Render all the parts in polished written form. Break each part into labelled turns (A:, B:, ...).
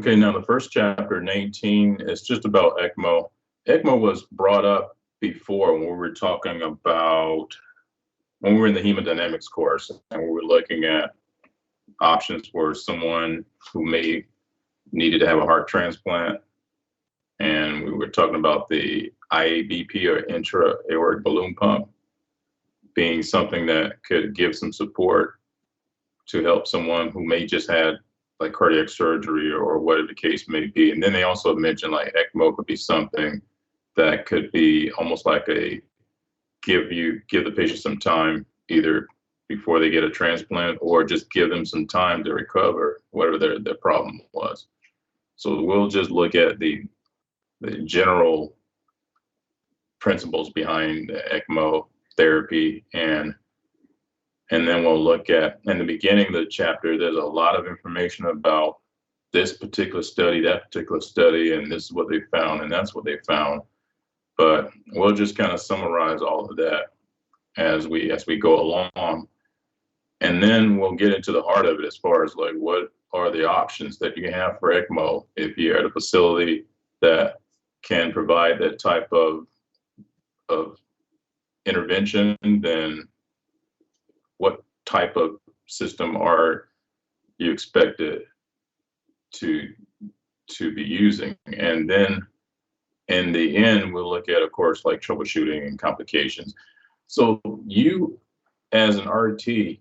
A: Okay, now the first chapter, 19, is just about ECMO. ECMO was brought up before when we were talking about when we were in the hemodynamics course and we were looking at options for someone who may needed to have a heart transplant. And we were talking about the IABP or intra-aortic balloon pump being something that could give some support to help someone who may just had like cardiac surgery or whatever the case may be. And then they also mentioned like ECMO could be something that could be almost like a give the patient some time either before they get a transplant or just give them some time to recover whatever their problem was. So we'll just look at the general principles behind the ECMO therapy and then we'll look at, in the beginning of the chapter, there's a lot of information about this particular study, that particular study, and this is what they found, and that's what they found. But we'll just kind of summarize all of that as we go along. And then we'll get into the heart of it as far as like what are the options that you have for ECMO if you're at a facility that can provide that type of intervention, then what type of system are you expected to be using? And then in the end, we'll look at, of course, like troubleshooting and complications. So you as an RT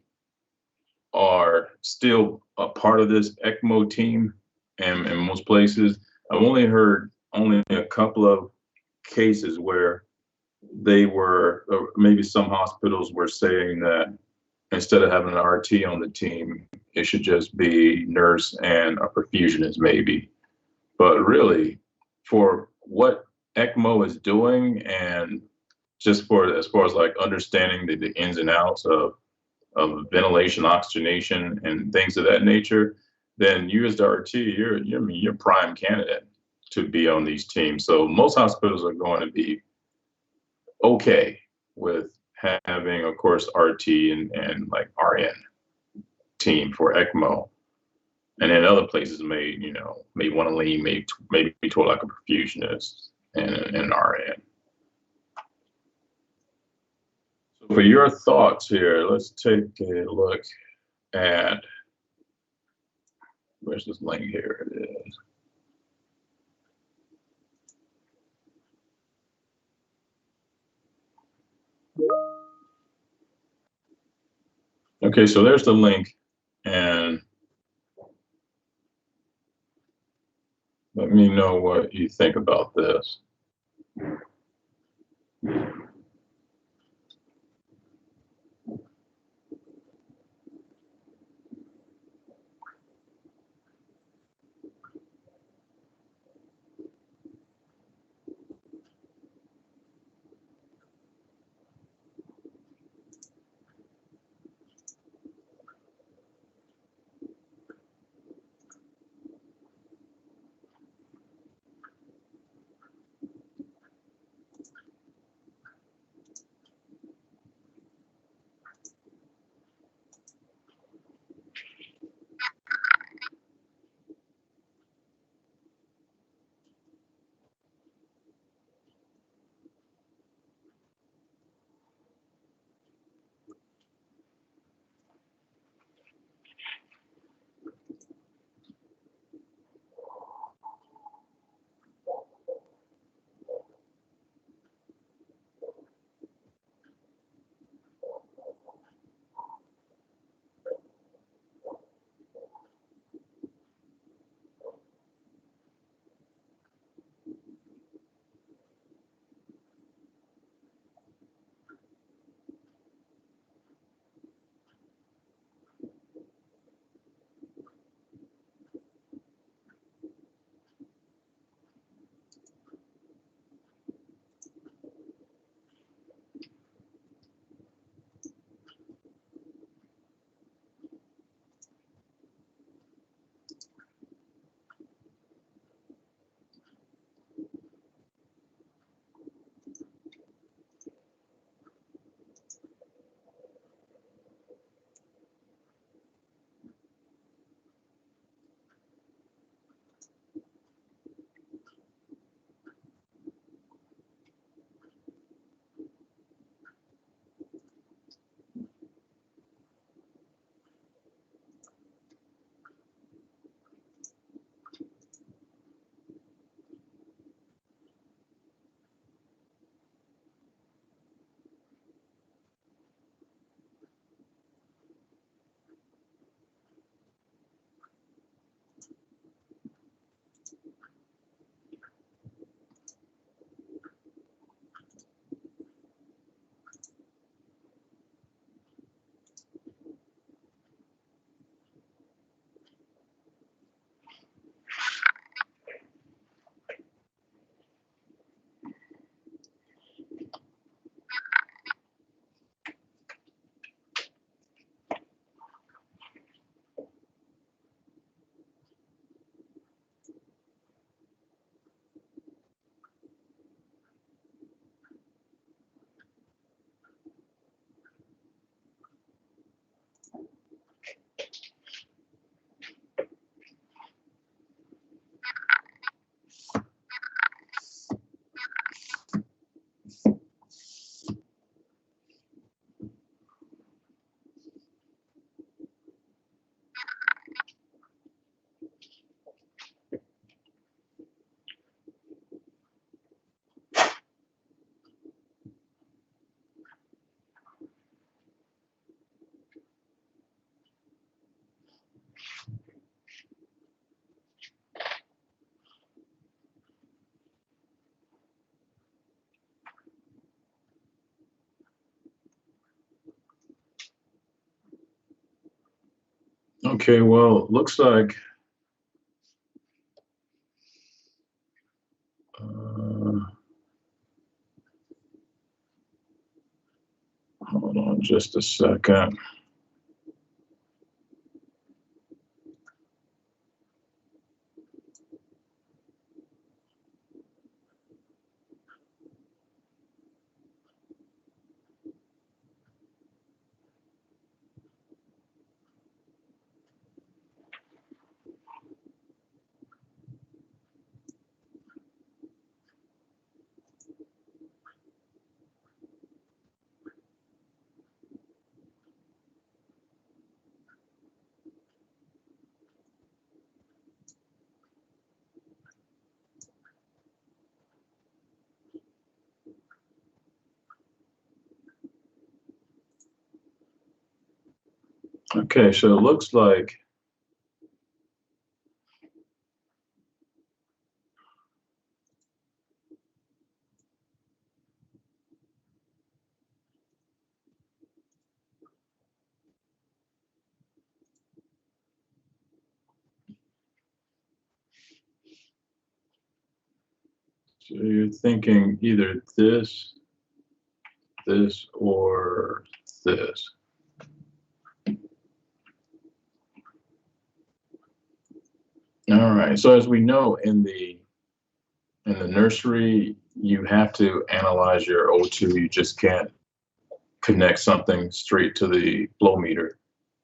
A: are still a part of this ECMO team, and in most places, I've only heard a couple of cases where they were, or maybe some hospitals were saying that instead of having an RT on the team, it should just be nurse and a perfusionist maybe. But really, for what ECMO is doing and just for as far as like understanding the ins and outs of ventilation, oxygenation, and things of that nature, then you as the RT, you're prime candidate to be on these teams. So most hospitals are going to be okay with having, of course, RT and like RN team for ECMO. And then other places may want to lean maybe toward like a perfusionist and an RN. So for your thoughts here, let's take a look at, where's this link here? It is. Okay, so there's the link, and let me know what you think about this. Okay, well, looks like hold on just a second. Okay, so it looks like so you're thinking either this, or this. All right. So as we know in the nursery, you have to analyze your O2. You just can't connect something straight to the flow meter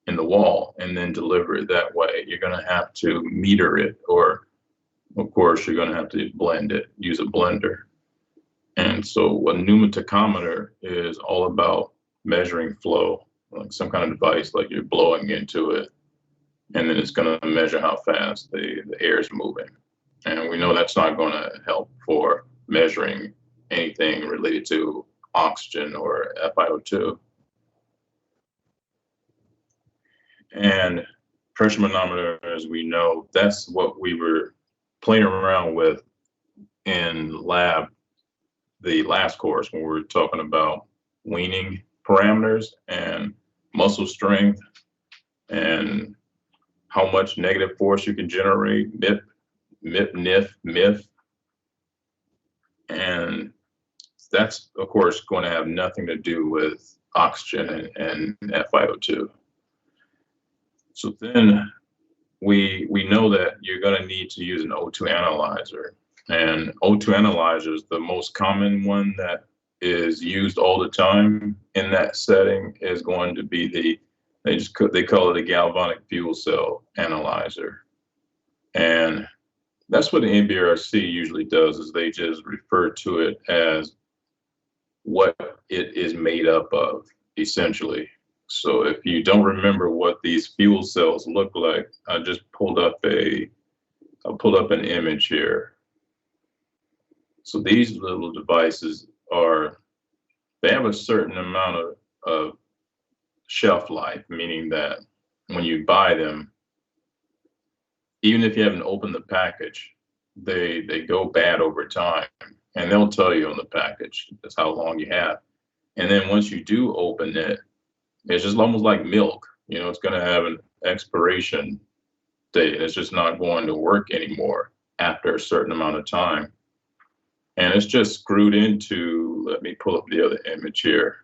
A: in the wall and then deliver it that way. You're going to have to meter it, or of course, you're going to have to blend it, use a blender. And so a pneumatochometer is all about measuring flow, like some kind of device, like you're blowing into it, and then it's going to measure how fast the air is moving. And we know that's not going to help for measuring anything related to oxygen or FiO2. And pressure manometer, as we know, that's what we were playing around with in lab the last course when we were talking about weaning parameters and muscle strength and how much negative force you can generate, MIP, MIP, NIF, MIF. And that's, of course, going to have nothing to do with oxygen and FiO2. So then we know that you're going to need to use an O2 analyzer. And O2 analyzer is the most common one that is used all the time in that setting is going to be they call it a galvanic fuel cell analyzer. And that's what the NBRC usually does, is they just refer to it as what it is made up of, essentially. So if you don't remember what these fuel cells look like, I pulled up an image here. So these little devices they have a certain amount of shelf life, meaning that when you buy them, even if you haven't opened the package, they go bad over time. And they'll tell you on the package that's how long you have. And then once you do open it, it's just almost like milk. You know, it's going to have an expiration date. It's just not going to work anymore after a certain amount of time. And it's just screwed into, let me pull up the other image here.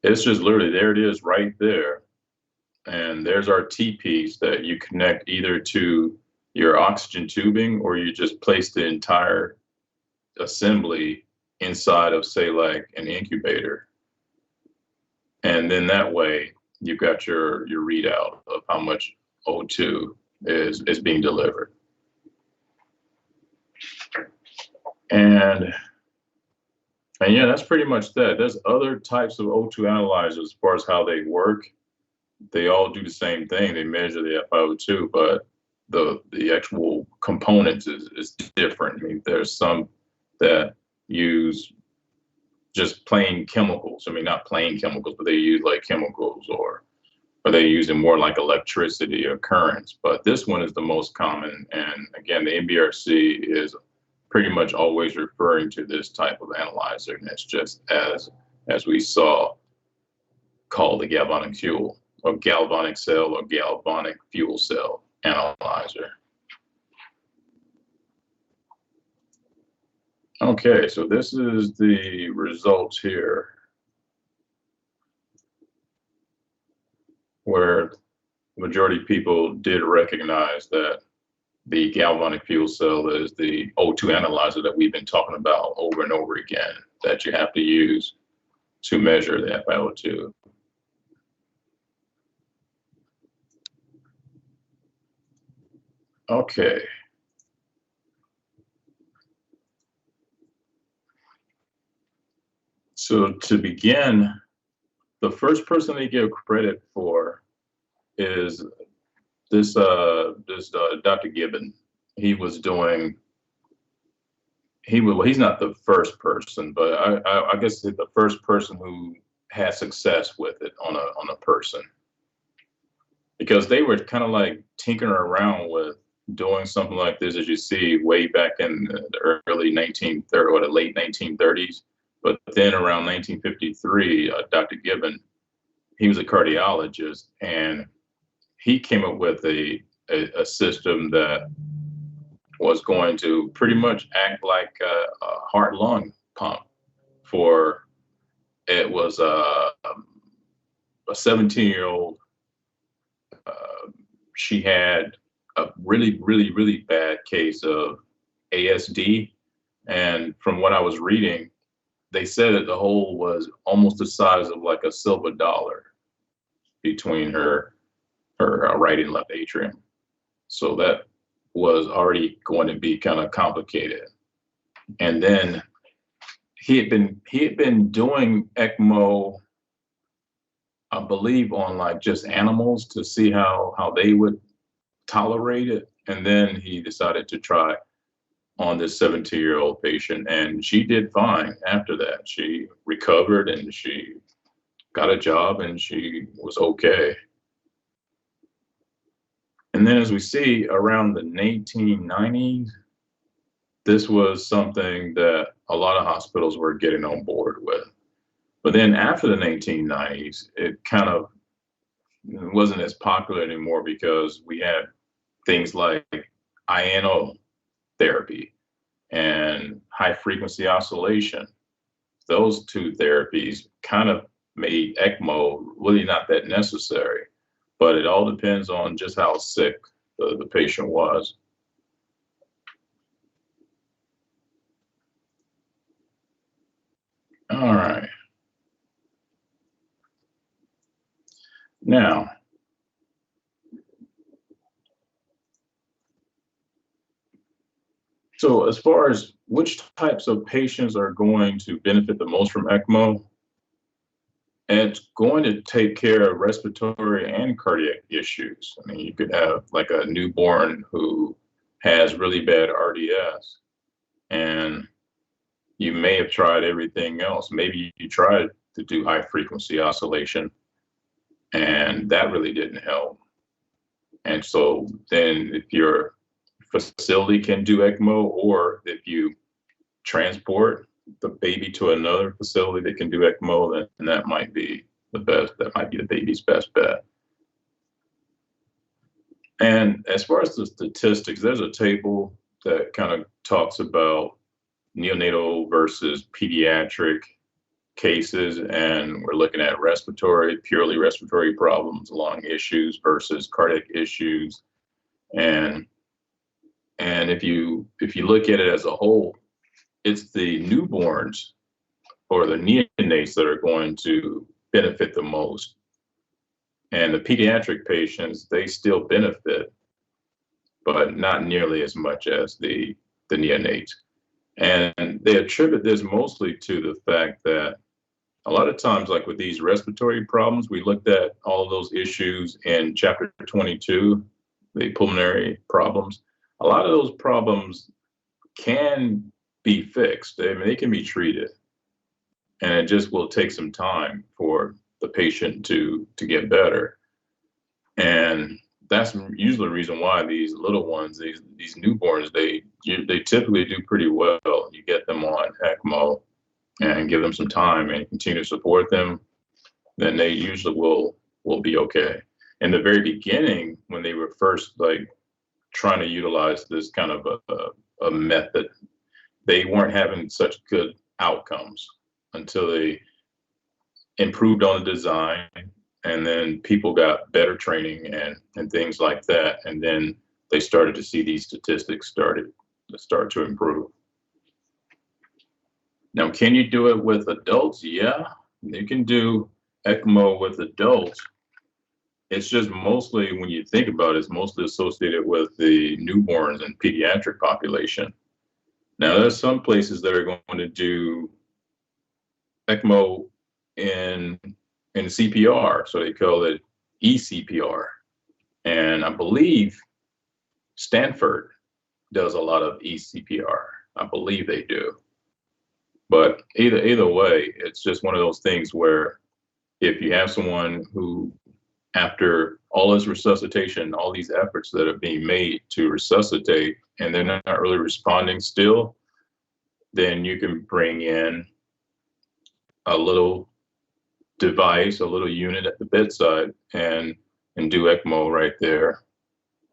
A: It's just literally, there it is right there. And there's our T-piece that you connect either to your oxygen tubing, or you just place the entire assembly inside of, say, like an incubator. And then that way you've got your readout of how much O2 is being delivered. And yeah, that's pretty much that. There's other types of O2 analyzers as far as how they work. They all do the same thing. They measure the FiO2, but the actual components is different. I mean, there's some that use just plain chemicals. I mean, not plain chemicals, but they use like chemicals, or they use it more like electricity or currents. But this one is the most common. And again, the NBRC is pretty much always referring to this type of analyzer. And it's just as we saw, called the galvanic fuel a galvanic cell or galvanic fuel cell analyzer. Okay, so this is the results here, where the majority of people did recognize that the galvanic fuel cell is the O2 analyzer that we've been talking about over and over again, that you have to use to measure the FiO2. Okay. So to begin, the first person they give credit for is this Dr. Gibbon. He was doing, he's not the first person, but I guess he's the first person who had success with it on a person, because they were kind of like tinkering around with doing something like this, as you see, way back in the early 1930s or the late 1930s. But then around 1953, Dr. Gibbon, he was a cardiologist, and he came up with a system that was going to pretty much act like a heart-lung pump for, it was a 17-year-old. She had a really, really, really bad case of ASD. And from what I was reading, they said that the hole was almost the size of like a silver dollar between her right and left atrium. So that was already going to be kind of complicated. And then he had been doing ECMO, I believe, on like just animals to see how they would tolerate it. And then he decided to try on this 17-year-old patient, and she did fine after that. She recovered and she got a job and she was okay. And then as we see around the 1990s, this was something that a lot of hospitals were getting on board with. But then after the 1990s, it kind of wasn't as popular anymore, because we had things like ionotherapy and high frequency oscillation. Those two therapies kind of made ECMO really not that necessary, but it all depends on just how sick the patient was. All right. Now, so as far as which types of patients are going to benefit the most from ECMO, it's going to take care of respiratory and cardiac issues. I mean, you could have like a newborn who has really bad RDS, and you may have tried everything else. Maybe you tried to do high frequency oscillation, and that really didn't help. And so then if your facility can do ECMO, or if you transport the baby to another facility that can do ECMO, then that might be the best. That might be the baby's best bet. And as far as the statistics, there's a table that kind of talks about neonatal versus pediatric cases, and we're looking at purely respiratory problems, lung issues versus cardiac issues. And if you look at it as a whole, it's the newborns or the neonates that are going to benefit the most. And the pediatric patients, they still benefit, but not nearly as much as the neonates. And they attribute this mostly to the fact that a lot of times, like with these respiratory problems, we looked at all of those issues in chapter 22, the pulmonary problems. A lot of those problems can be fixed. I mean, they can be treated, and it just will take some time for the patient to get better. And that's usually the reason why these little ones, these newborns, they typically do pretty well. You get them on ECMO and give them some time and continue to support them, then they usually will will be okay. In the very beginning, when they were first like trying to utilize this kind of a method, they weren't having such good outcomes until they improved on the design, and then people got better training and things like that, and then they started to see these statistics start to improve. Now, can you do it with adults? Yeah, you can do ECMO with adults. It's just mostly, when you think about it, it's mostly associated with the newborns and pediatric population. Now, there's some places that are going to do ECMO in CPR, so they call it eCPR. And I believe Stanford does a lot of eCPR. I believe they do. But either way, it's just one of those things where if you have someone who, after all this resuscitation, all these efforts that are being made to resuscitate, and they're not really responding still, then you can bring in a little device, a little unit at the bedside, and do ECMO right there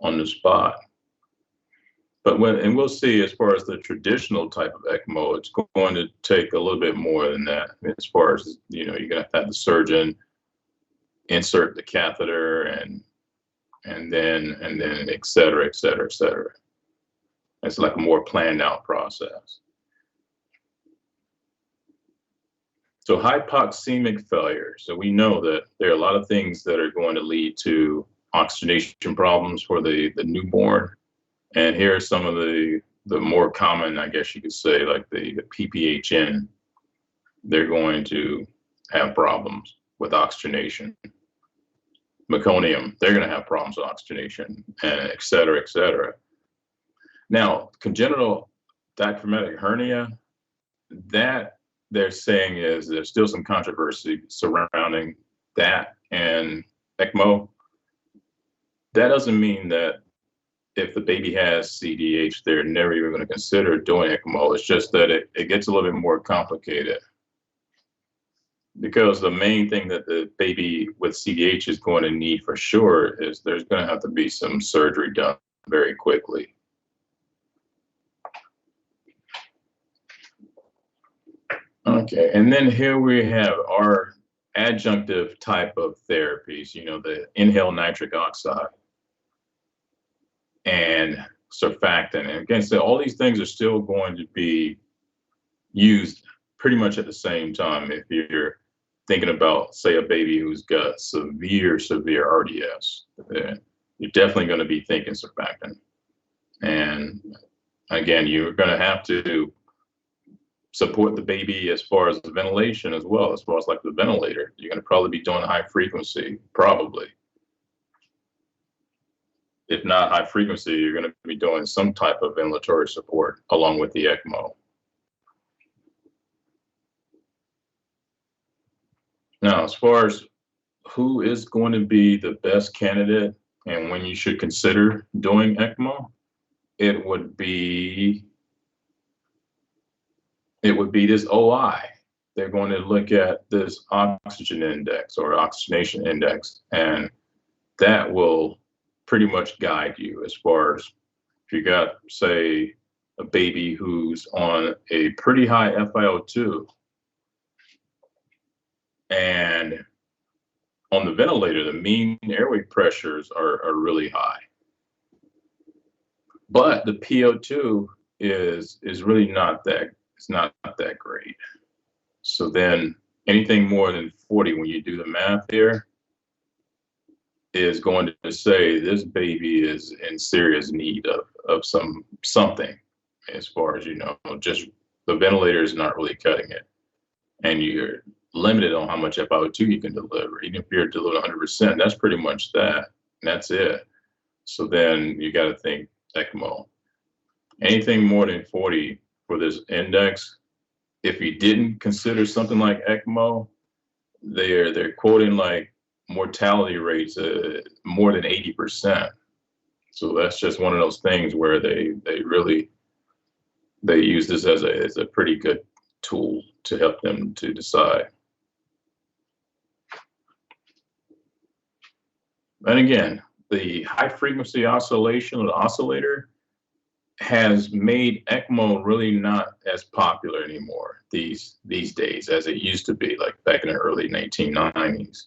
A: on the spot. But and we'll see, as far as the traditional type of ECMO, it's going to take a little bit more than that. As far as, you're going to have the surgeon insert the catheter and then et cetera, et cetera, et cetera. It's like a more planned out process. So hypoxemic failure. So we know that there are a lot of things that are going to lead to oxygenation problems for the newborn. And here are some of the more common, I guess you could say, like the PPHN. They're going to have problems with oxygenation. Meconium, they're going to have problems with oxygenation, and et cetera, et cetera. Now, congenital diaphragmatic hernia, that they're saying is there's still some controversy surrounding that and ECMO. That doesn't mean that if the baby has CDH, they're never even going to consider doing ECMO. It's just that it gets a little bit more complicated, because the main thing that the baby with CDH is going to need for sure is there's going to have to be some surgery done very quickly. Okay, and then here we have our adjunctive type of therapies, the inhaled nitric oxide and surfactant. And again, so all these things are still going to be used pretty much at the same time. If you're thinking about, say, a baby who's got severe RDS, you're definitely going to be thinking surfactant. And again, you're going to have to support the baby as far as the ventilation as well, as far as like the ventilator. You're going to probably be doing high frequency, probably. If not high frequency, you're going to be doing some type of ventilatory support along with the ECMO. Now, as far as who is going to be the best candidate and when you should consider doing ECMO, it would be this OI. They're going to look at this oxygen index or oxygenation index, and that will pretty much guide you as far as if you got, say, a baby who's on a pretty high FiO2 and on the ventilator, the mean airway pressures are really high, but the PO2 is really not that great. So then anything more than 40, when you do the math here, is going to say this baby is in serious need of something, as far as just the ventilator is not really cutting it, and you're limited on how much FiO2 you can deliver. Even if you're delivering 100%, that's pretty much that, and that's it. So then you got to think ECMO. Anything more than 40 for this index, if you didn't consider something like ECMO, they're quoting like mortality rates more than 80%. So that's just one of those things where they use this as a pretty good tool to help them to decide. And again, the high frequency oscillation of the oscillator has made ECMO really not as popular anymore these days as it used to be, like back in the early 1990s.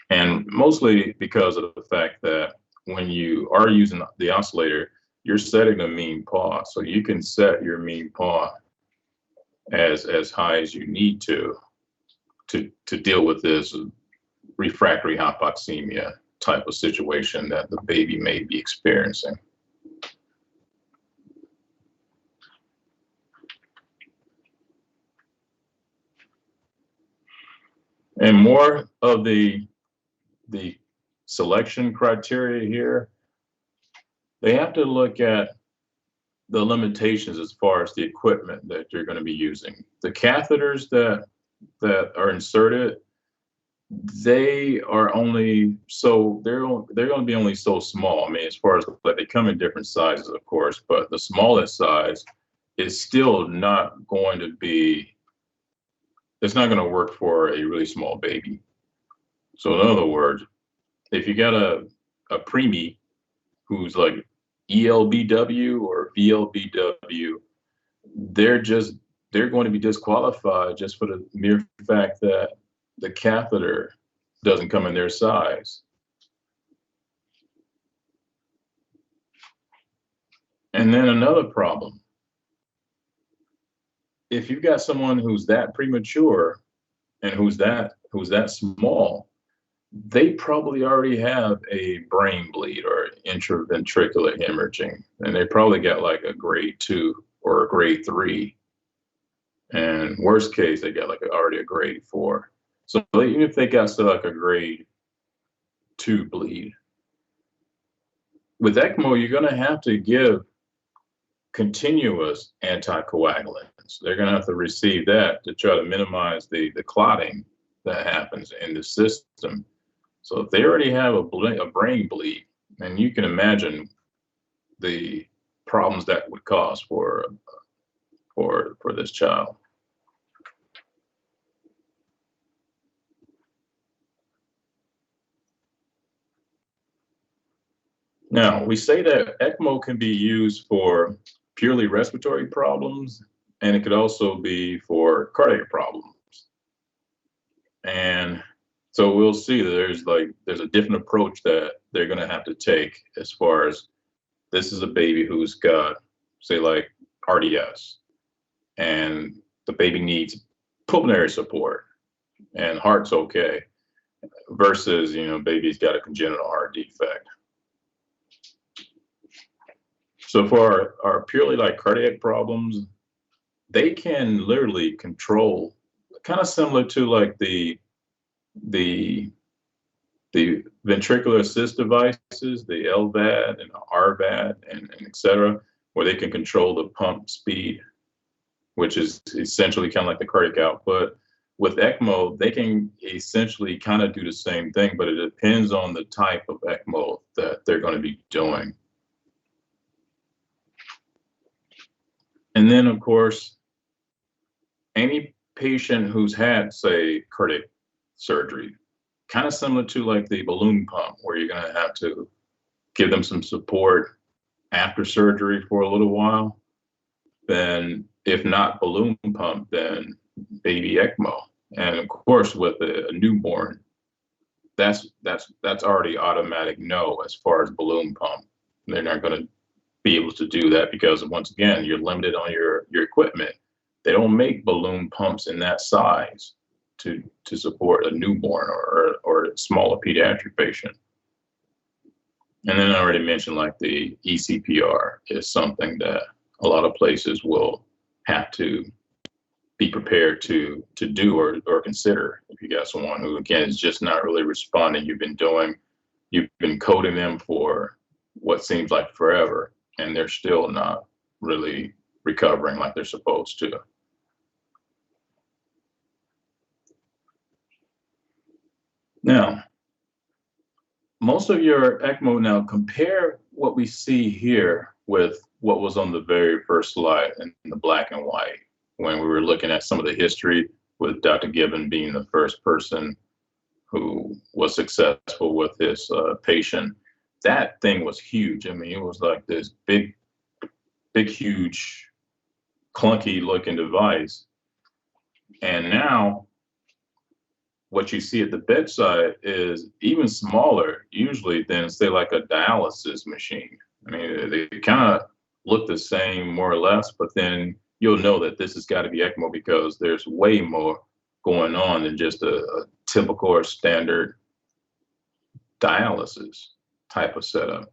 A: And mostly because of the fact that when you are using the oscillator, you're setting a mean pause. So you can set your mean pause as high as you need to deal with this refractory hypoxemia type of situation that the baby may be experiencing. And more of the selection criteria here, they have to look at the limitations as far as the equipment that you're going to be using. The catheters that are inserted, they are only so they're going to be only so small. I mean, as far as like they come in different sizes, of course, but the smallest size is still not going to be. It's not going to work for a really small baby. So in other words, if you got a preemie who's like ELBW or VLBW, they're going to be disqualified just for the mere fact that the catheter doesn't come in their size. And then another problem, if you've got someone who's that premature and who's that small, they probably already have a brain bleed or intraventricular hemorrhaging, and they probably got like a grade 2 or a grade 3. And worst case, they got like already a grade 4. So even if they got still like a grade 2 bleed, with ECMO, you're going to have to give continuous anticoagulants. They're going to have to receive that to try to minimize the clotting that happens in the system. So if they already have a brain bleed, and you can imagine the problems that would cause for this child. Now, we say that ECMO can be used for purely respiratory problems, and it could also be for cardiac problems. And so we'll see that there's a different approach that they're going to have to take as far as this is a baby who's got, say, like RDS, and the baby needs pulmonary support and heart's okay, versus, baby's got a congenital heart defect. So for our purely like cardiac problems, they can literally control, kind of similar to like the ventricular assist devices, the LVAD and the RVAD and et cetera, where they can control the pump speed, which is essentially kind of like the cardiac output. With ECMO, they can essentially kind of do the same thing, but it depends on the type of ECMO that they're going to be doing. And then, of course, any patient who's had, say, cardiac surgery, kind of similar to like the balloon pump, where you're going to have to give them some support after surgery for a little while, then if not balloon pump, then baby ECMO. And of course, with a newborn, that's already automatic no as far as balloon pump. They're not going to be able to do that because, once again, you're limited on your equipment. They don't make balloon pumps in that size to support a newborn or a smaller pediatric patient. And then I already mentioned like the ECPR is something that a lot of places will have to be prepared to do or consider. If you got someone who, again, is just not really responding, you've been coding them for what seems like forever, and they're still not really recovering like they're supposed to. Now, most of your ECMO, now compare what we see here with what was on the very first slide in the black and white, when we were looking at some of the history with Dr. Gibbon being the first person who was successful with his patient. That thing was huge. I mean, it was like this big, huge, clunky looking device. And now what you see at the bedside is even smaller, usually, than, say, like a dialysis machine. I mean, they kind of look the same, more or less, but then you'll know that this has got to be ECMO because there's way more going on than just a typical or standard dialysis type of setup.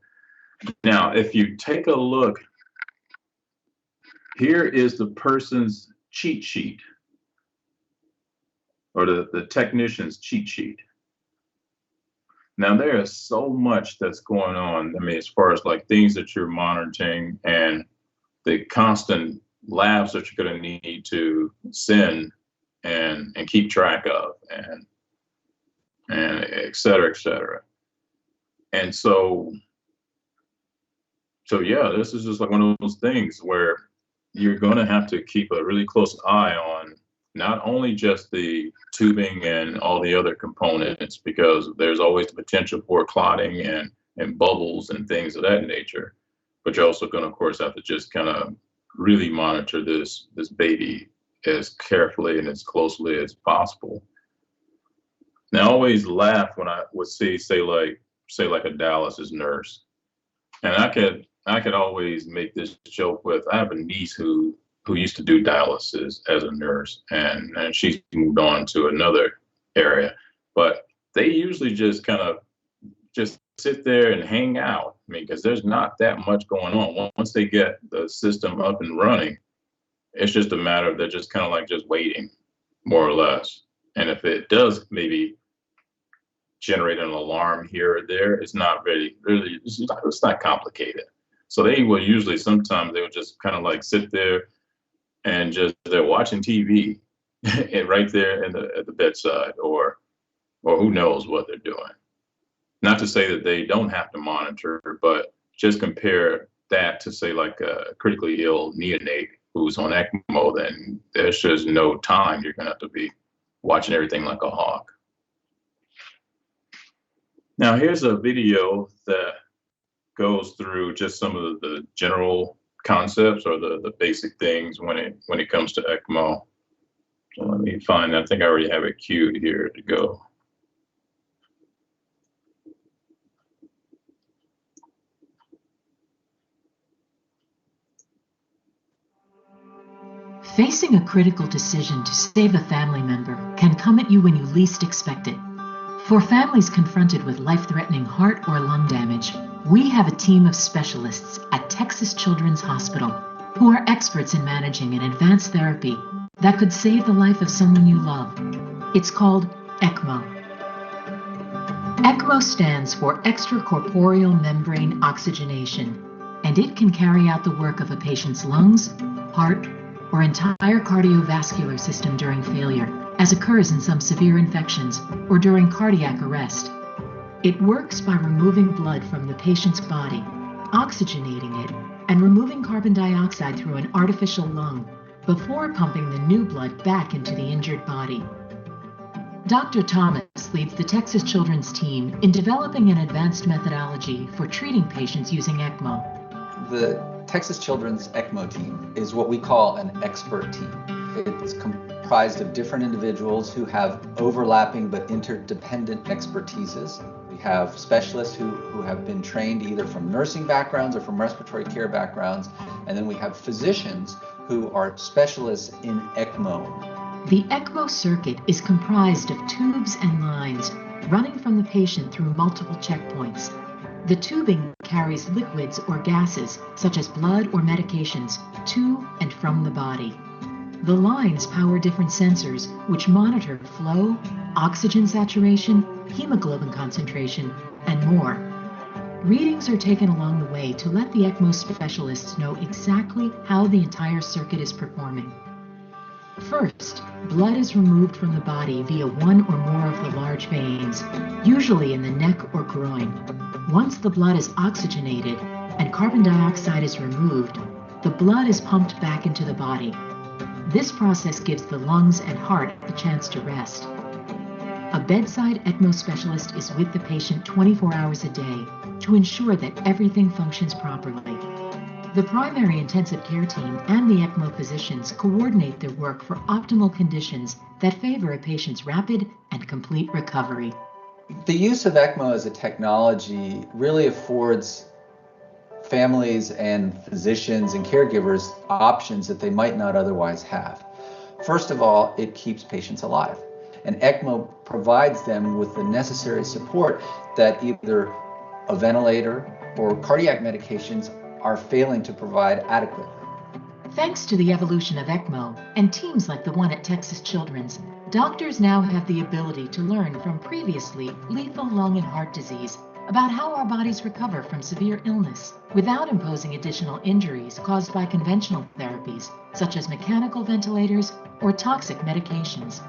A: Now, if you take a look, here is the person's cheat sheet, or the technician's cheat sheet. Now, there is so much that's going on. I mean, as far as like things that you're monitoring and the constant labs that you're going to need to send and keep track of, and et cetera, et cetera. And so yeah, this is just like one of those things where you're going to have to keep a really close eye on not only just the tubing and all the other components, because there's always the potential for clotting and bubbles and things of that nature, but you're also going to, of course, have to just kind of really monitor this baby as carefully and as closely as possible. Now, I always laugh when I would say like a dialysis nurse, and I could always make this joke with, I have a niece who used to do dialysis as a nurse, and she's moved on to another area, but they usually just kind of just sit there and hang out. I mean, because there's not that much going on. Once they get the system up and running, it's just a matter of they're just kind of like just waiting, more or less. And if it does maybe generate an alarm here or there, it's not really, it's not complicated. So they will usually, sometimes they will just kind of like sit there and just, they're watching TV and right there at the bedside, or who knows what they're doing. Not to say that they don't have to monitor, but just compare that to, say, like a critically ill neonate who's on ECMO, then there's just no time. You're gonna have to be watching everything like a hawk. Now, here's a video that goes through just some of the general concepts, or the basic things when it comes to ECMO. So let me find, I think I already have it queued here to go.
B: Facing a critical decision to save a family member can come at you when you least expect it. For families confronted with life-threatening heart or lung damage, we have a team of specialists at Texas Children's Hospital who are experts in managing an advanced therapy that could save the life of someone you love. It's called ECMO. ECMO stands for extracorporeal membrane oxygenation, and it can carry out the work of a patient's lungs, heart, or entire cardiovascular system during failure, as occurs in some severe infections or during cardiac arrest. It works by removing blood from the patient's body, oxygenating it, and removing carbon dioxide through an artificial lung before pumping the new blood back into the injured body. Dr. Thomas leads the Texas Children's team in developing an advanced methodology for treating patients using ECMO.
C: The Texas Children's ECMO team is what we call an expert team. It's comprised of different individuals who have overlapping but interdependent expertises. We have specialists who have been trained either from nursing backgrounds or from respiratory care backgrounds, and then we have physicians who are specialists in ECMO.
B: The ECMO circuit is comprised of tubes and lines running from the patient through multiple checkpoints. The tubing carries liquids or gases, such as blood or medications, to and from the body. The lines power different sensors which monitor flow, oxygen saturation, hemoglobin concentration, and more. Readings are taken along the way to let the ECMO specialists know exactly how the entire circuit is performing. First, blood is removed from the body via one or more of the large veins, usually in the neck or groin. Once the blood is oxygenated and carbon dioxide is removed, the blood is pumped back into the body. This process gives the lungs and heart the chance to rest. A bedside ECMO specialist is with the patient 24 hours a day to ensure that everything functions properly. The primary intensive care team and the ECMO physicians coordinate their work for optimal conditions that favor a patient's rapid and complete recovery.
C: The use of ECMO as a technology really affords families and physicians and caregivers options that they might not otherwise have. First of all, it keeps patients alive, and ECMO provides them with the necessary support that either a ventilator or cardiac medications are failing to provide adequately.
B: Thanks to the evolution of ECMO and teams like the one at Texas Children's, doctors now have the ability to learn from previously lethal lung and heart disease about how our bodies recover from severe illness without imposing additional injuries caused by conventional therapies, such as mechanical ventilators or toxic medications.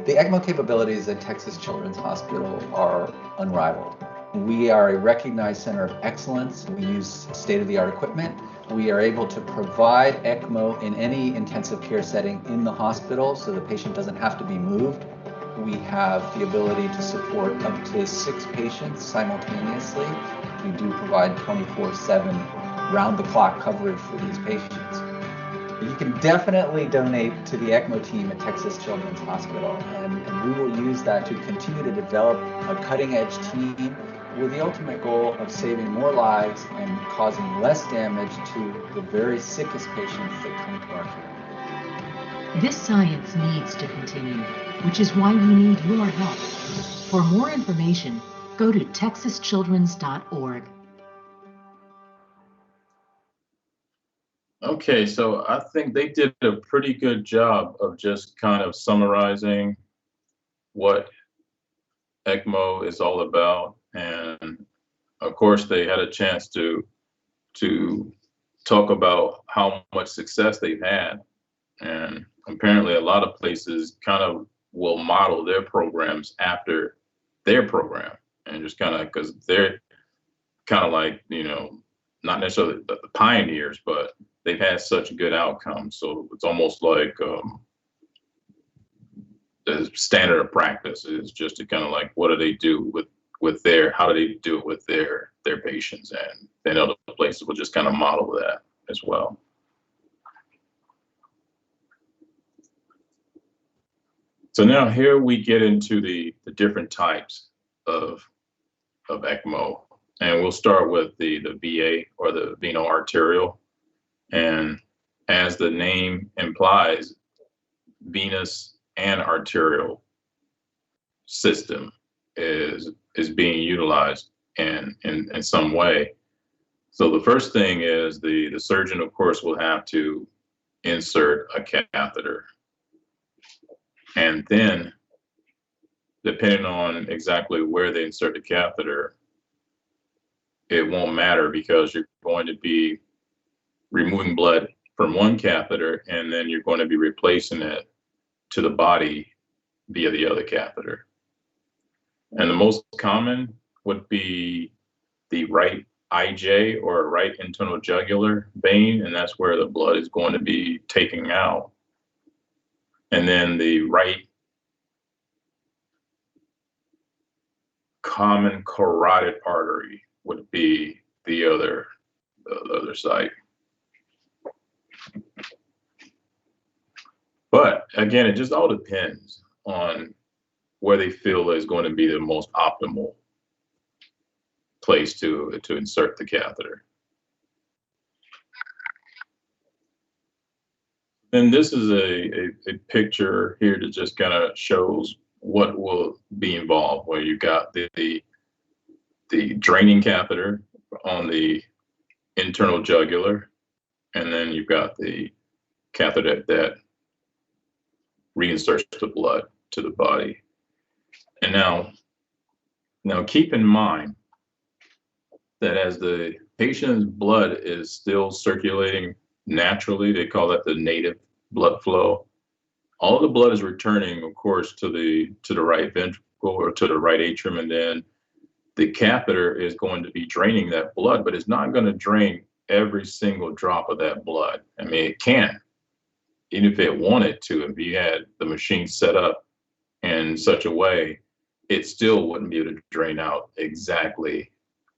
C: The ECMO capabilities at Texas Children's Hospital are unrivaled. We are a recognized center of excellence. We use state-of-the-art equipment. We are able to provide ECMO in any intensive care setting in the hospital, so the patient doesn't have to be moved. We have the ability to support up to 6 patients simultaneously. We do provide 24/7 round-the-clock coverage for these patients. You can definitely donate to the ECMO team at Texas Children's Hospital, and we will use that to continue to develop a cutting-edge team with the ultimate goal of saving more lives and causing less damage to the very sickest patients that come to our care.
B: This science needs to continue, which is why we need your help. For more information, go to texaschildrens.org.
A: Okay, so I think they did a pretty good job of just kind of summarizing what ECMO is all about. And of course, they had a chance to talk about how much success they've had. And apparently a lot of places kind of will model their programs after their program, and just kind of, because they're kind of like, not necessarily the pioneers, but they've had such good outcomes. So it's almost like the standard of practice is just to kind of like, what do they do with their, how do they do it with their patients? And then other places will just kind of model that as well. So now here we get into the different types of ECMO, and we'll start with the VA, or the veno-arterial. And as the name implies, venous and arterial system is being utilized in some way. So the first thing is the surgeon, of course, will have to insert a catheter. And then, depending on exactly where they insert the catheter, it won't matter, because you're going to be removing blood from one catheter, and then you're going to be replacing it to the body via the other catheter. And the most common would be the right IJ, or right internal jugular vein, and that's where the blood is going to be taken out. And then the right common carotid artery would be the other side. But again, it just all depends on where they feel is going to be the most optimal place to insert the catheter. And this is a picture here that just kind of shows what will be involved, where you got the draining catheter on the internal jugular, and then you've got the catheter that reinserts the blood to the body. And now keep in mind that as the patient's blood is still circulating naturally, they call that the native blood flow. All the blood is returning, of course, to the right ventricle, or to the right atrium, and then the catheter is going to be draining that blood, but it's not going to drain every single drop of that blood. I mean, it can, even if it wanted to, if you had the machine set up in such a way it still wouldn't be able to drain out exactly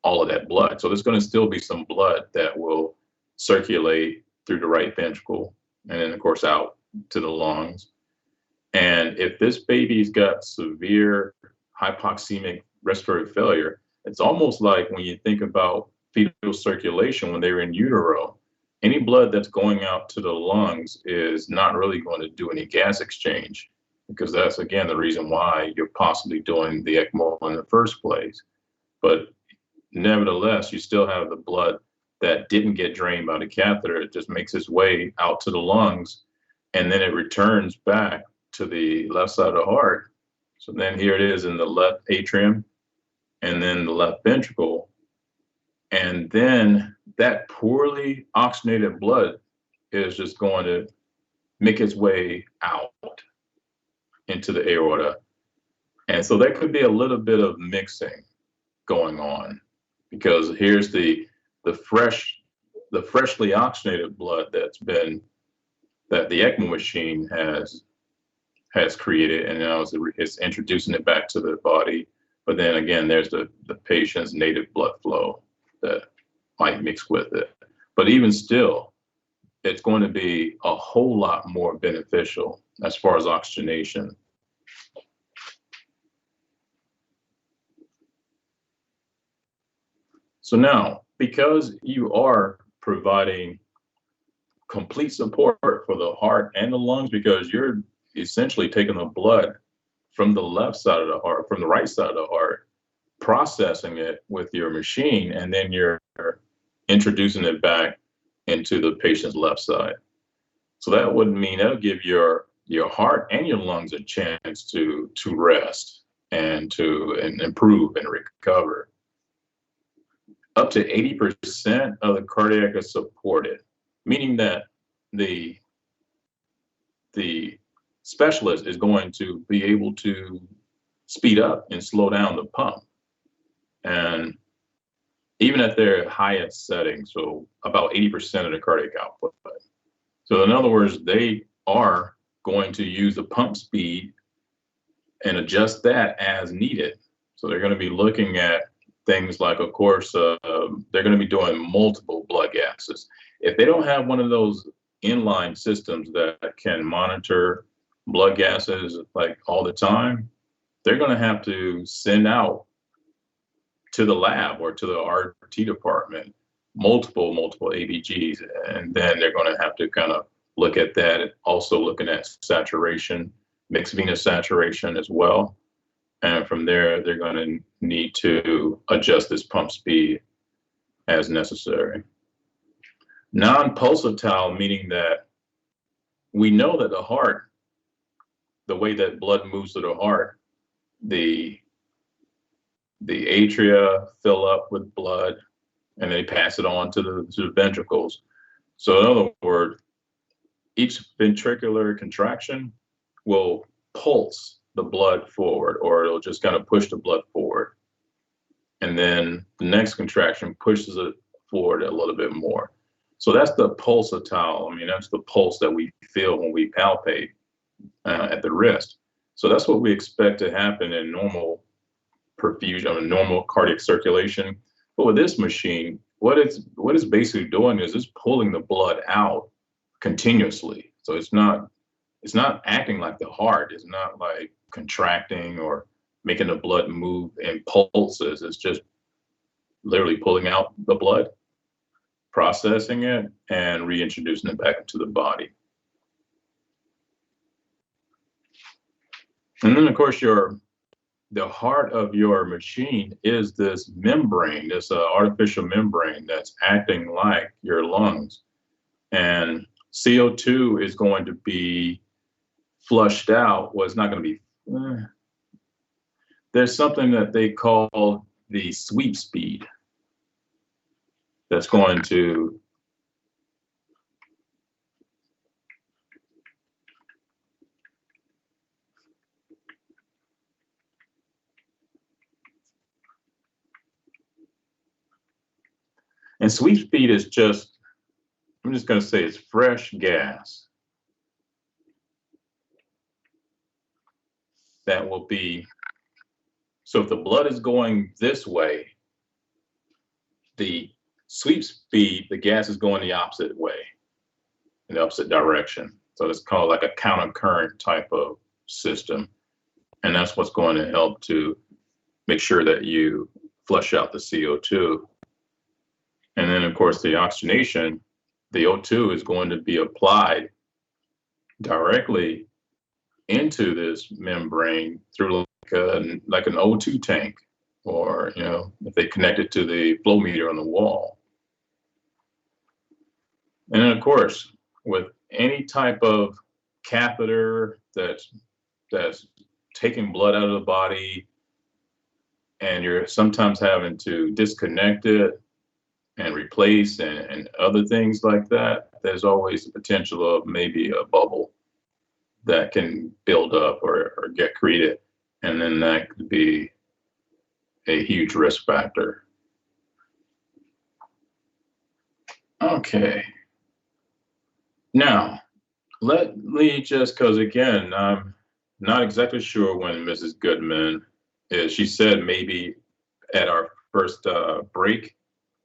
A: all of that blood. So there's going to still be some blood that will circulate through the right ventricle and then, of course, out to the lungs. And if this baby's got severe hypoxemic respiratory failure, it's almost like when you think about fetal circulation when they were in utero, any blood that's going out to the lungs is not really going to do any gas exchange, because that's, again, the reason why you're possibly doing the ECMO in the first place. But nevertheless, you still have the blood that didn't get drained by the catheter. It just makes its way out to the lungs, and then it returns back to the left side of the heart. So then here it is in the left atrium and then the left ventricle. And then that poorly oxygenated blood is just going to make its way out into the aorta. And so there could be a little bit of mixing going on, because here's the freshly oxygenated blood that the ECMO machine has created, and now it's introducing it back to the body. But then again, there's the patient's native blood flow that might mix with it. But even still, it's going to be a whole lot more beneficial as far as oxygenation. So now, because you are providing complete support for the heart and the lungs, because you're essentially taking the blood from the left side of the heart, from the right side of the heart, processing it with your machine, and then you're introducing it back into the patient's left side. So that would mean that'll give your heart and your lungs a chance to rest and improve and recover. Up to 80% of the cardiac is supported, meaning that the specialist is going to be able to speed up and slow down the pump. And even at their highest setting, so about 80% of the cardiac output. So in other words, they are going to use the pump speed and adjust that as needed. So they're going to be looking at things like, of course, they're going to be doing multiple blood gases. If they don't have one of those inline systems that can monitor blood gases like all the time, they're going to have to send out to the lab or to the RT department multiple ABGs, and then they're going to have to kind of look at that, also looking at saturation, mixed venous saturation as well. And from there, they're going to need to adjust this pump speed as necessary. Non-pulsatile, meaning that we know that the heart, the way that blood moves to the heart, the atria fill up with blood and they pass it on to the ventricles. So in other words, each ventricular contraction will pulse the blood forward, or it'll just kind of push the blood forward. And then the next contraction pushes it forward a little bit more. So that's the pulsatile. I mean, that's the pulse that we feel when we palpate at the wrist. So that's what we expect to happen in normal perfusion, normal cardiac circulation. But with this machine, what it's basically doing is it's pulling the blood out continuously. So it's not acting like the heart. It's not like contracting or making the blood move in pulses. It's just literally pulling out the blood, processing it, and reintroducing it back into the body. And then, of course, the heart of your machine is this membrane, this artificial membrane that's acting like your lungs. And CO2 is going to be flushed out. Well, it's not going to be. There's something that they call the sweep speed that's going to and sweep speed is just, I'm just going to say it's fresh gas that will be So if the blood is going this way, the sweep speed, the gas is going the opposite way, in the opposite direction. So it's called like a counter current type of system. And that's what's going to help to make sure that you flush out the CO2. And then, of course, the oxygenation, the O2 is going to be applied directly into this membrane through like an O2 tank, or, you know, if they connect it to the flow meter on the wall. And then, of course, with any type of catheter that's taking blood out of the body, and you're sometimes having to disconnect it and replace and other things like that, there's always the potential of maybe a bubble that can build up or get created. And then that could be a huge risk factor. Okay. Now, let me just, because again, I'm not exactly sure when Mrs. Goodman is. She said maybe at our first break,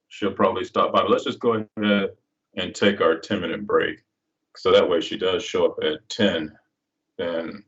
A: she'll probably stop by. But let's just go ahead and take our 10-minute break. So that way she does show up at 10, then